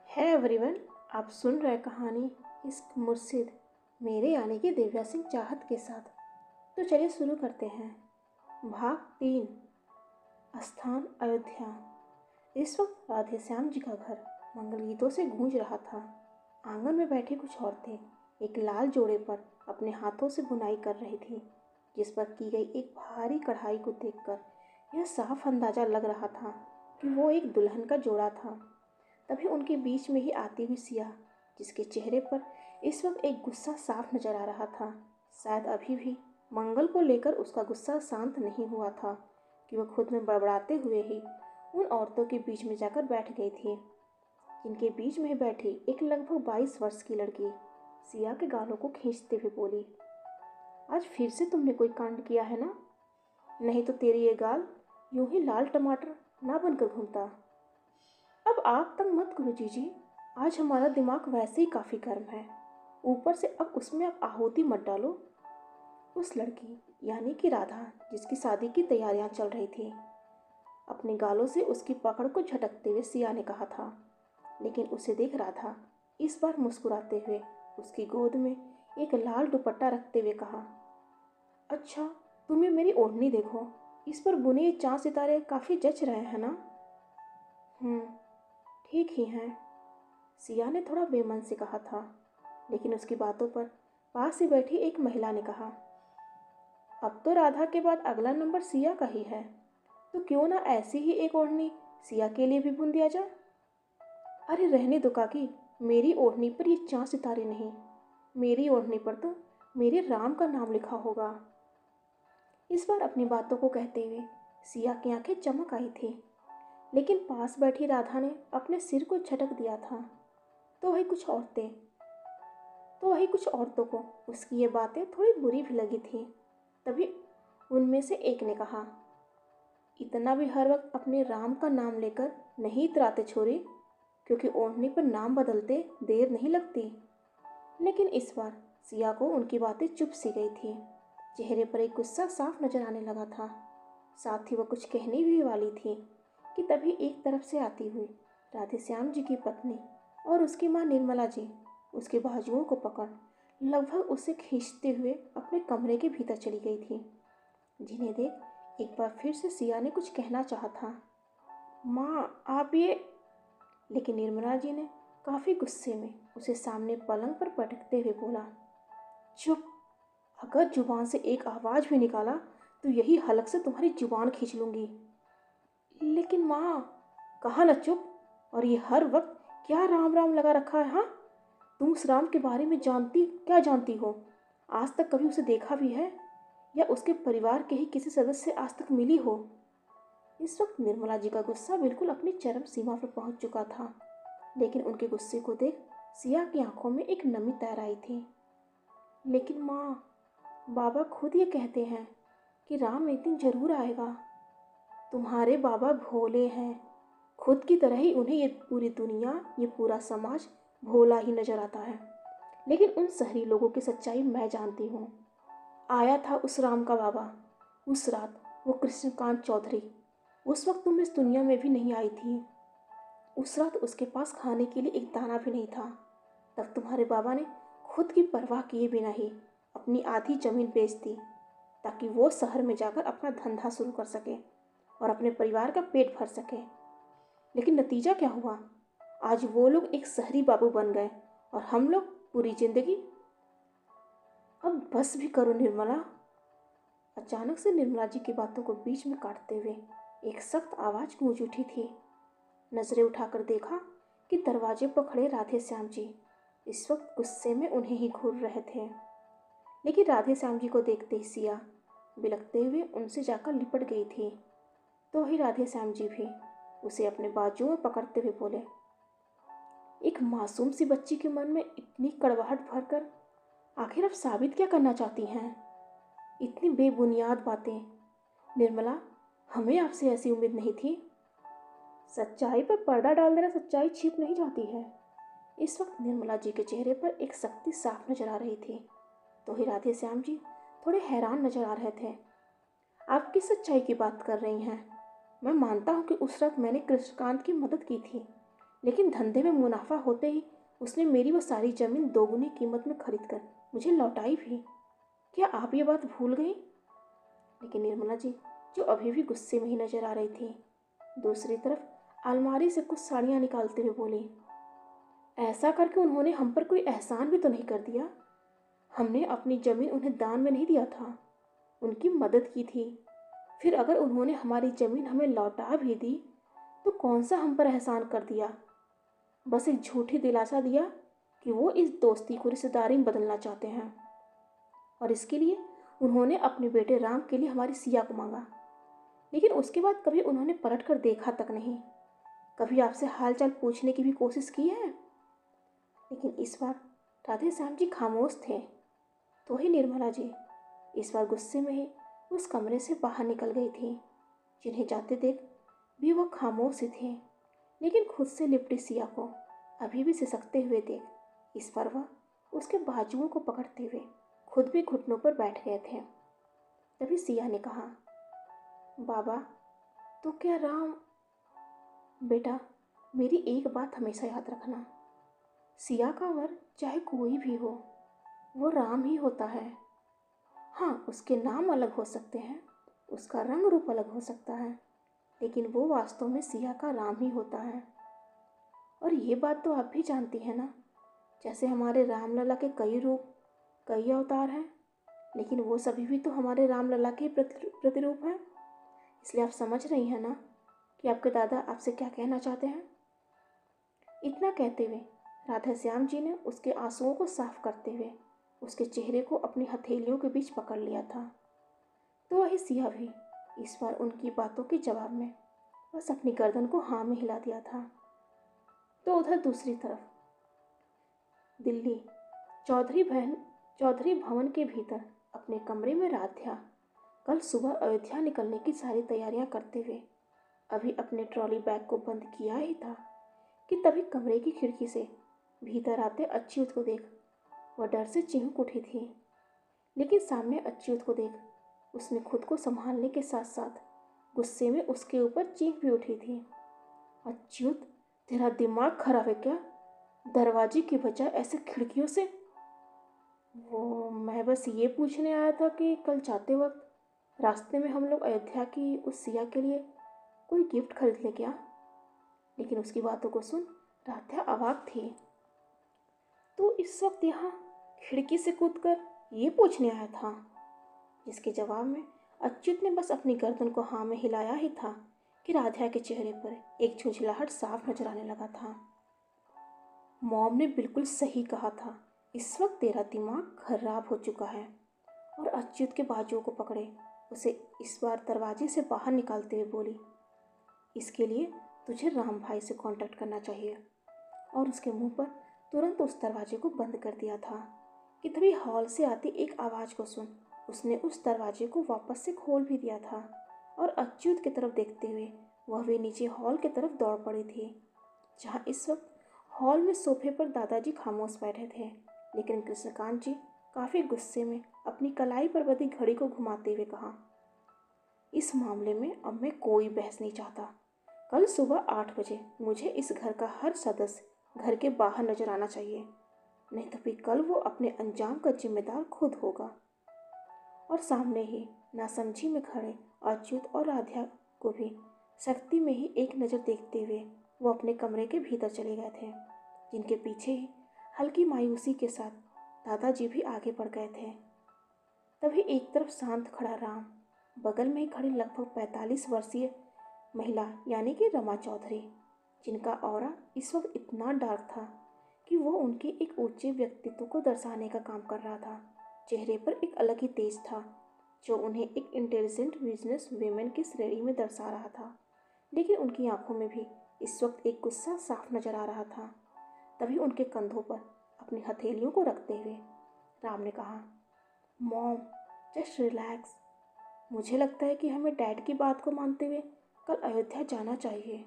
है एवरीवन। आप सुन रहे कहानी इश्क मुर्शिद मेरे यानी कि दिव्या सिंह चाहत के साथ। तो चलिए शुरू करते हैं। भाग 3। स्थान अयोध्या। इस वक्त राधे श्याम जी का घर मंगल गीतों से गूंज रहा था। आंगन में बैठी कुछ औरतें एक लाल जोड़े पर अपने हाथों से बुनाई कर रही थी, जिस पर की गई एक भारी कढ़ाई को देखकर यह साफ अंदाजा लग रहा था कि वो एक दुल्हन का जोड़ा था। तभी उनके बीच में ही आती हुई सिया, जिसके चेहरे पर इस वक्त एक गुस्सा साफ नजर आ रहा था। शायद अभी भी मंगल को लेकर उसका गुस्सा शांत नहीं हुआ था कि वह खुद में बड़बड़ाते हुए ही उन औरतों के बीच में जाकर बैठ गई थी, जिनके बीच में बैठी एक लगभग 22 वर्ष की लड़की सिया के गालों को खींचते हुए बोली, आज फिर से तुमने कोई कांड किया है ना? नहीं तो तेरी ये गाल यूं ही लाल टमाटर ना बनकर घूमता। अब आग तक मत करो जीजी, आज हमारा दिमाग वैसे ही काफ़ी गर्म है, ऊपर से अब उसमें आप आहुति मत डालो। उस लड़की यानी कि राधा, जिसकी शादी की तैयारियां चल रही थी, अपने गालों से उसकी पकड़ को झटकते हुए सिया ने कहा था। लेकिन उसे देख राधा इस बार मुस्कुराते हुए उसकी गोद में एक लाल दुपट्टा रखते हुए कहा, अच्छा तुम्हें मेरी ओढ़नी देखो, इस पर बुने ये चांद सितारे काफ़ी जच रहे हैं ना? हम्म, ठीक ही हैं, सिया ने थोड़ा बेमन से कहा था। लेकिन उसकी बातों पर पास ही बैठी एक महिला ने कहा, अब तो राधा के बाद अगला नंबर सिया का ही है, तो क्यों ना ऐसी ही एक ओढ़नी सिया के लिए भी बुन दिया जाए। अरे रहने दो काकी, मेरी ओढ़नी पर ये चांद सितारे नहीं, मेरी ओढ़नी पर तो मेरे राम का नाम लिखा होगा। इस बार अपनी बातों को कहते हुए सिया की आंखें चमक आई थी, लेकिन पास बैठी राधा ने अपने सिर को झटक दिया था। तो वही कुछ औरतों को उसकी ये बातें थोड़ी बुरी भी लगी थी। तभी उनमें से एक ने कहा, इतना भी हर वक्त अपने राम का नाम लेकर नहीं इतराते छोरी, क्योंकि ओढ़नी पर नाम बदलते देर नहीं लगती। लेकिन इस बार सिया को उनकी बातें चुप सी गई थी। चेहरे पर एक गुस्सा साफ नजर आने लगा था। साथ ही वह कुछ कहने भी वाली थी कि तभी एक तरफ से आती हुई राधे श्याम जी की पत्नी और उसकी माँ निर्मला जी उसके बाजुओं को पकड़ लगभग उसे खींचते हुए अपने कमरे के भीतर चली गई थी, जिन्हें देख एक बार फिर से सिया ने कुछ कहना चाहा था। माँ आप ये, लेकिन निर्मला जी ने काफ़ी गुस्से में उसे सामने पलंग पर पटकते हुए बोला, चुप, अगर जुबान से एक आवाज़ भी निकाला तो यही हलक से तुम्हारी जुबान खींच लूंगी। लेकिन माँ, कहा ना चुप, और ये हर वक्त क्या राम राम लगा रखा है? हाँ, तुम उस राम के बारे में क्या जानती हो? आज तक कभी उसे देखा भी है, या उसके परिवार के ही किसी सदस्य से आज तक मिली हो? इस वक्त निर्मला जी का गुस्सा बिल्कुल अपनी चरम सीमा पर पहुंच चुका था, लेकिन उनके गुस्से को देख सिया की आंखों में एक नमी तैर आई थी। लेकिन माँ, बाबा खुद ये कहते हैं कि राम एक दिन जरूर आएगा। तुम्हारे बाबा भोले हैं, खुद की तरह ही उन्हें ये पूरी दुनिया, ये पूरा समाज भोला ही नजर आता है। लेकिन उन शहरी लोगों की सच्चाई मैं जानती हूँ। आया था उस राम का बाबा उस रात, वो कृष्णकांत चौधरी। उस वक्त तुम इस दुनिया में भी नहीं आई थी। उस रात उसके पास खाने के लिए एक दाना भी नहीं था। तब तुम्हारे बाबा ने खुद की परवाह किए बिना ही अपनी आधी जमीन बेच दी, ताकि वो शहर में जाकर अपना धंधा शुरू कर सके और अपने परिवार का पेट भर सके। लेकिन नतीजा क्या हुआ? आज वो लोग एक शहरी बाबू बन गए और हम लोग पूरी जिंदगी। अब बस भी करो निर्मला। अचानक से निर्मला जी की बातों को बीच में काटते हुए एक सख्त आवाज गूंज उठी थी। नजरें उठाकर देखा कि दरवाजे पर खड़े राधे श्याम जी इस वक्त गुस्से में उन्हें ही घूर रहे थे। लेकिन राधे श्याम जी को देखते ही सिया बिलखते हुए उनसे जाकर लिपट गई थी। तो ही राधे श्याम जी भी उसे अपने बाजुओं में पकड़ते हुए बोले, एक मासूम सी बच्ची के मन में इतनी कड़वाहट भरकर आखिर आप साबित क्या करना चाहती हैं? इतनी बेबुनियाद बातें। निर्मला, हमें आपसे ऐसी उम्मीद नहीं थी। सच्चाई पर पर्दा डाल देना सच्चाई छिप नहीं जाती है। इस वक्त निर्मला जी के चेहरे पर एक सख्ती साफ नजर आ रही थी। तो ही राधे श्याम जी थोड़े हैरान नजर आ रहे थे। आप किस सच्चाई की बात कर रही हैं? मैं मानता हूँ कि उस रात मैंने कृष्णकांत की मदद की थी, लेकिन धंधे में मुनाफा होते ही उसने मेरी वो सारी ज़मीन दोगुनी कीमत में खरीद कर मुझे लौटाई भी। क्या आप ये बात भूल गई? लेकिन निर्मला जी, जो अभी भी गुस्से में ही नजर आ रही थी, दूसरी तरफ अलमारी से कुछ साड़ियाँ निकालते हुए बोली, ऐसा करके उन्होंने हम पर कोई एहसान भी तो नहीं कर दिया। हमने अपनी ज़मीन उन्हें दान में नहीं दिया था, उनकी मदद की थी। फिर अगर उन्होंने हमारी ज़मीन हमें लौटा भी दी तो कौन सा हम पर एहसान कर दिया? बस एक झूठी दिलासा दिया कि वो इस दोस्ती को रिश्तेदारी में बदलना चाहते हैं, और इसके लिए उन्होंने अपने बेटे राम के लिए हमारी सिया को मांगा। लेकिन उसके बाद कभी उन्होंने पलट कर देखा तक नहीं, कभी आपसे हाल चाल पूछने की भी कोशिश की है। लेकिन इस बार राधे श्याम जी खामोश थे। तो ही निर्मला जी इस बार गुस्से में ही उस कमरे से बाहर निकल गई थी। जिन्हें जाते देख भी वह खामोश ही थे, लेकिन खुद से लिपटी सिया को अभी भी सिसकते हुए देख इस बार वह उसके बाजुओं को पकड़ते हुए खुद भी घुटनों पर बैठ गए थे। तभी सिया ने कहा, बाबा, तो क्या राम? बेटा, मेरी एक बात हमेशा याद रखना, सिया का वर चाहे कोई भी हो, वो राम ही होता है। हाँ, उसके नाम अलग हो सकते हैं, उसका रंग रूप अलग हो सकता है, लेकिन वो वास्तव में सिया का राम ही होता है। और ये बात तो आप भी जानती हैं ना, जैसे हमारे रामलला के कई रूप, कई अवतार हैं, लेकिन वो सभी भी तो हमारे रामलला के प्रतिरूप हैं। इसलिए आप समझ रही हैं ना कि आपके दादा आपसे क्या कहना चाहते हैं। इतना कहते हुए राधा श्याम जी ने उसके आंसुओं को साफ करते हुए उसके चेहरे को अपनी हथेलियों के बीच पकड़ लिया था। तो वही सिया भी इस बार उनकी बातों के जवाब में बस अपनी गर्दन को हाँ में हिला दिया था। तो उधर दूसरी तरफ दिल्ली चौधरी भवन के भीतर अपने कमरे में राध्या कल सुबह अयोध्या निकलने की सारी तैयारियां करते हुए अभी अपने ट्रॉली बैग को बंद किया ही था कि तभी कमरे की खिड़की से भीतर आते अच्युत को देख वह डर से चिंक उठी थी। लेकिन सामने अच्युत को देख उसने खुद को संभालने के साथ साथ गुस्से में उसके ऊपर चीख भी उठी थी। अच्युत, तेरा दिमाग खराब है क्या? दरवाजे की बजाय ऐसे खिड़कियों से? वो मैं बस ये पूछने आया था कि कल जाते वक्त रास्ते में हम लोग अयोध्या की उस सिया के लिए कोई गिफ्ट खरीद ले क्या? लेकिन उसकी बातों को सुन राध्या अवाक थी। तो इस वक्त यहाँ खिड़की से कूदकर ये पूछने आया था? जिसके जवाब में अच्युत ने बस अपनी गर्दन को हाँ में हिलाया ही था कि राध्या के चेहरे पर एक झुंझलाहट साफ नजर आने लगा था। मॉम ने बिल्कुल सही कहा था, इस वक्त तेरा दिमाग खराब हो चुका है। और अच्युत के बाजुओं को पकड़े उसे इस बार दरवाजे से बाहर निकालते हुए बोली, इसके लिए तुझे राम भाई से कांटेक्ट करना चाहिए। और उसके मुंह पर तुरंत उस दरवाजे को बंद कर दिया था कि तभी हॉल से आती एक आवाज़ को सुन उसने उस दरवाजे को वापस से खोल भी दिया था और अच्युत की तरफ देखते हुए वह भी नीचे हॉल की तरफ दौड़ पड़ी थी, जहाँ इस वक्त हॉल में सोफे पर दादाजी खामोश बैठे थे। लेकिन कृष्णकांत जी काफ़ी गुस्से में अपनी कलाई पर बंधी घड़ी को घुमाते हुए कहा, इस मामले में अब मैं कोई बहस नहीं चाहता। कल सुबह 8 बजे मुझे इस घर का हर सदस्य घर के बाहर नजर आना चाहिए, नहीं तो फिर कल वो अपने अंजाम का जिम्मेदार खुद होगा। और सामने ही नासमझी में खड़े अच्युत और राध्या को भी सख्ती में ही एक नज़र देखते हुए वो अपने कमरे के भीतर चले गए थे, जिनके पीछे ही हल्की मायूसी के साथ दादाजी भी आगे बढ़ गए थे। तभी एक तरफ शांत खड़ा राम, बगल में ही खड़ी लगभग 45 वर्षीय महिला यानी कि रमा चौधरी, जिनका ऑरा इस वक्त इतना डार्क था कि वो उनके एक ऊंचे व्यक्तित्व को दर्शाने का काम कर रहा था। चेहरे पर एक अलग ही तेज था जो उन्हें एक इंटेलिजेंट बिजनेस वेमेन की श्रेणी में दर्शा रहा था। लेकिन उनकी आंखों में भी इस वक्त एक गुस्सा साफ नजर आ रहा था। तभी उनके कंधों पर अपनी हथेलियों को रखते हुए राम ने कहा, मॉम, जस्ट रिलैक्स। मुझे लगता है कि हमें डैड की बात को मानते हुए कल अयोध्या जाना चाहिए।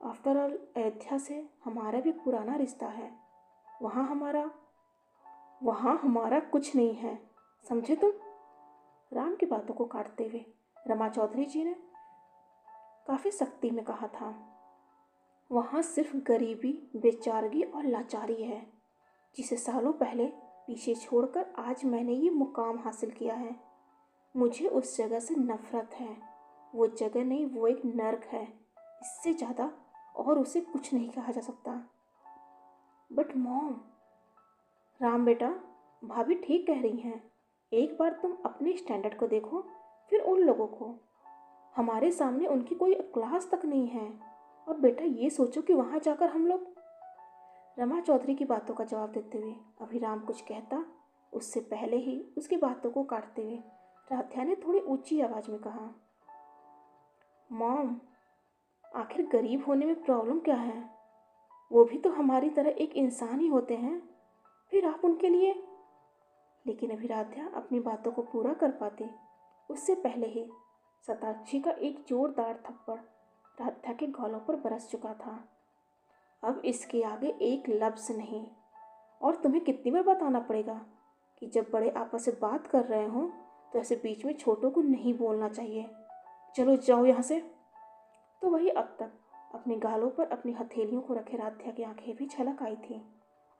आफ्टर ऑल अयोध्या से हमारा भी पुराना रिश्ता है। वहाँ हमारा कुछ नहीं है, समझे तुम? राम की बातों को काटते हुए रमा चौधरी जी ने काफ़ी सख्ती में कहा था। वहाँ सिर्फ गरीबी, बेचारगी और लाचारी है, जिसे सालों पहले पीछे छोड़कर आज मैंने ये मुकाम हासिल किया है। मुझे उस जगह से नफरत है। वो जगह नहीं, वो एक नर्क है। इससे ज़्यादा और उसे कुछ नहीं कहा जा सकता। बट मॉम, राम बेटा, भाभी ठीक कह रही हैं। एक बार तुम अपने स्टैंडर्ड को देखो, फिर उन लोगों को। हमारे सामने उनकी कोई क्लास तक नहीं है। और बेटा ये सोचो कि वहाँ जाकर हम लोग। रमा चौधरी की बातों का जवाब देते हुए अभिराम कुछ कहता, उससे पहले ही उसकी बातों को काटते हुए राध्या ने थोड़ी ऊंची आवाज में कहा, मॉम, आखिर गरीब होने में प्रॉब्लम क्या है? वो भी तो हमारी तरह एक इंसान ही होते हैं। फिर आप उनके लिए। लेकिन अभी राध्या अपनी बातों को पूरा कर पाती उससे पहले ही शताक्षी का एक जोरदार थप्पड़ राध्या के गालों पर बरस चुका था। अब इसके आगे एक लफ्ज़ नहीं। और तुम्हें कितनी बार बताना पड़ेगा कि जब बड़े आपस से बात कर रहे हों तो ऐसे बीच में छोटों को नहीं बोलना चाहिए। चलो जाओ यहाँ से। तो वही अब तक अपने गालों पर अपनी हथेलियों को रखे राध्या की आंखें भी छलक आई थी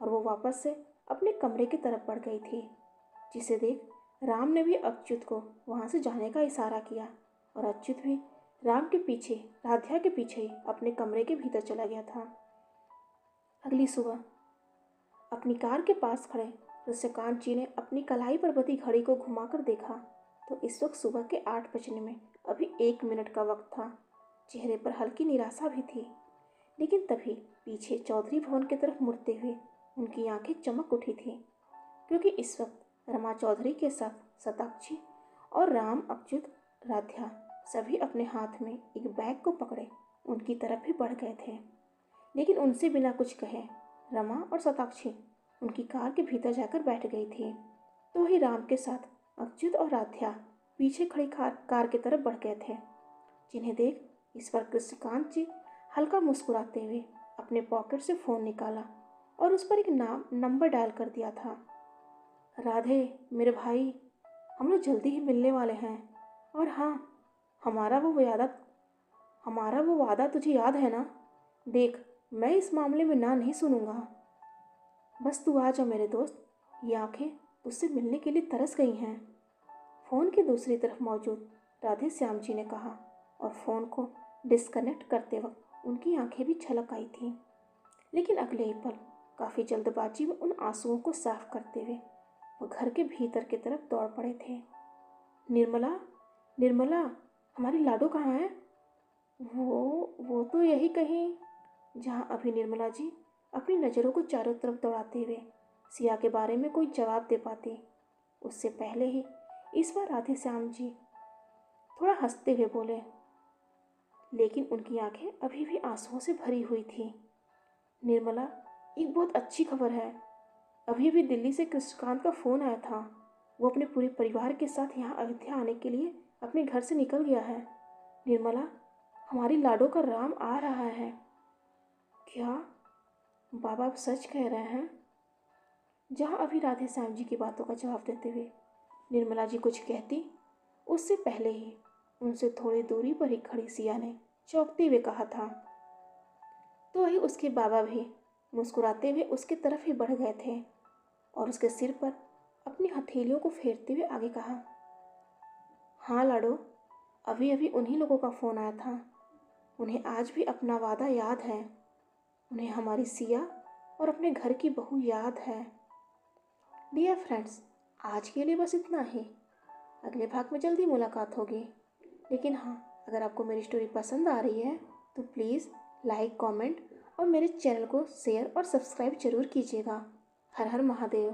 और वो वापस से अपने कमरे की तरफ बढ़ गई थी, जिसे देख राम ने भी अच्युत को वहाँ से जाने का इशारा किया और अच्युत भी राम के पीछे, राध्या के पीछे ही अपने कमरे के भीतर चला गया था। अगली सुबह अपनी कार के पास खड़े ऋषिकांत जी ने अपनी कलाई पर बंधी घड़ी को घुमाकर देखा तो इस वक्त सुबह के 8 बजने में अभी 1 मिनट का वक्त था। चेहरे पर हल्की निराशा भी थी, लेकिन तभी पीछे चौधरी भवन की तरफ मुड़ते हुए उनकी आंखें चमक उठी थी, क्योंकि इस वक्त रमा चौधरी के साथ शताक्षी और राम, अच्युत, राध्या सभी अपने हाथ में एक बैग को पकड़े उनकी तरफ भी बढ़ गए थे। लेकिन उनसे बिना कुछ कहे रमा और शताक्षी उनकी कार के भीतर जाकर बैठ गई थी। तो वही राम के साथ अच्युत और राध्या पीछे खड़ी कार की तरफ बढ़ गए थे, जिन्हें देख इस पर कृष्णकांत जी हल्का मुस्कुराते हुए अपने पॉकेट से फ़ोन निकाला और उस पर एक नंबर डायल कर दिया था। राधे मेरे भाई, हम लोग जल्दी ही मिलने वाले हैं। और हाँ, हमारा वो वादा तुझे याद है ना? देख, मैं इस मामले में ना नहीं सुनूंगा। बस तू आ जा मेरे दोस्त, ये आंखें तुझसे मिलने के लिए तरस गई हैं। फ़ोन की दूसरी तरफ मौजूद राधे श्याम जी ने कहा और फ़ोन को डिस्कनेक्ट करते वक्त उनकी आंखें भी छलक आई थीं। लेकिन अगले ही पल काफ़ी जल्दबाजी में उन आंसुओं को साफ करते हुए वो घर के भीतर की तरफ दौड़ पड़े थे। निर्मला, निर्मला, हमारी लाडो कहाँ है? वो तो यही कहीं। जहाँ अभी निर्मला जी अपनी नज़रों को चारों तरफ दौड़ाते हुए सिया के बारे में कोई जवाब दे पाती, उससे पहले ही इस बार राधे श्याम जी थोड़ा हंसते हुए बोले, लेकिन उनकी आंखें अभी भी आंसुओं से भरी हुई थी। निर्मला, एक बहुत अच्छी खबर है। अभी अभी दिल्ली से कृष्णकांत का फ़ोन आया था। वो अपने पूरे परिवार के साथ यहाँ अयोध्या आने के लिए अपने घर से निकल गया है। निर्मला, हमारी लाडो का राम आ रहा है। क्या बाबा आप सच कह रहे हैं? जहाँ अभी राधे श्याम जी की बातों का जवाब देते हुए निर्मला जी कुछ कहती, उससे पहले ही उनसे थोड़ी दूरी पर ही खड़ी सिया ने चौंकते हुए कहा था। तो वही उसके बाबा भी मुस्कुराते हुए उसकी तरफ ही बढ़ गए थे और उसके सिर पर अपनी हथेलियों को फेरते हुए आगे कहा, हाँ लाडो, अभी अभी उन्हीं लोगों का फ़ोन आया था। उन्हें आज भी अपना वादा याद है। उन्हें हमारी सिया और अपने घर की बहू याद है। डियर फ्रेंड्स, आज के लिए बस इतना ही। अगले भाग में जल्दी मुलाकात होगी। लेकिन हाँ, अगर आपको मेरी स्टोरी पसंद आ रही है तो प्लीज़ लाइक, कमेंट और मेरे चैनल को शेयर और सब्सक्राइब जरूर कीजिएगा। हर हर महादेव।